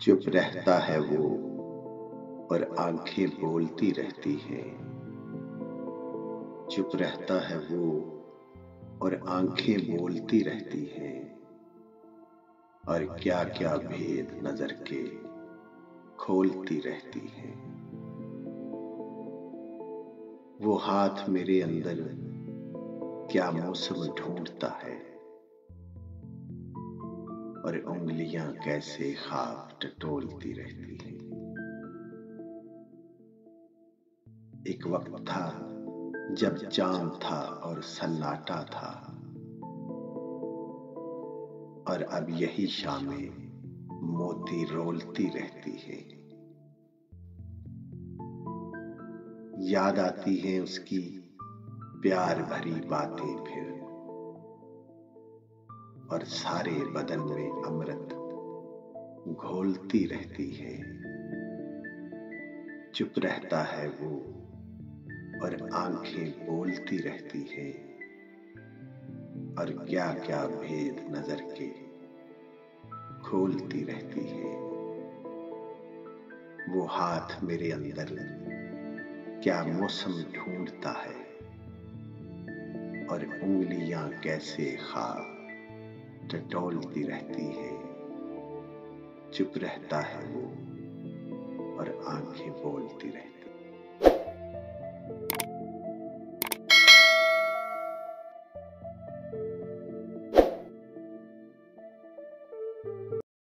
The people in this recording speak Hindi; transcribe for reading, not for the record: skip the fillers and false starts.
चुप रहता है वो और आंखें बोलती रहती हैं। चुप रहता है वो और आंखें बोलती रहती हैं। और क्या क्या भेद नजर के खोलती रहती हैं। वो हाथ मेरे अंदर क्या मौसम ढूंढता है और उंगलियां कैसे ख्वाब टटोलती रहती हैं। एक वक्त था जब चांद था और सन्नाटा था, और अब यही शामें मोती रोलती रहती है। याद आती हैं उसकी प्यार भरी बातें फिर, और सारे बदन में अमृत घोलती रहती है। चुप रहता है वो और आंखें बोलती रहती हैं। और क्या क्या भेद नजर के खोलती रहती है। वो हाथ मेरे अंदर क्या मौसम ढूंढता है और उंगलियां कैसे ख्वाब टटोलती रहती है। चुप रहता है वो और आंखें बोलती रहती।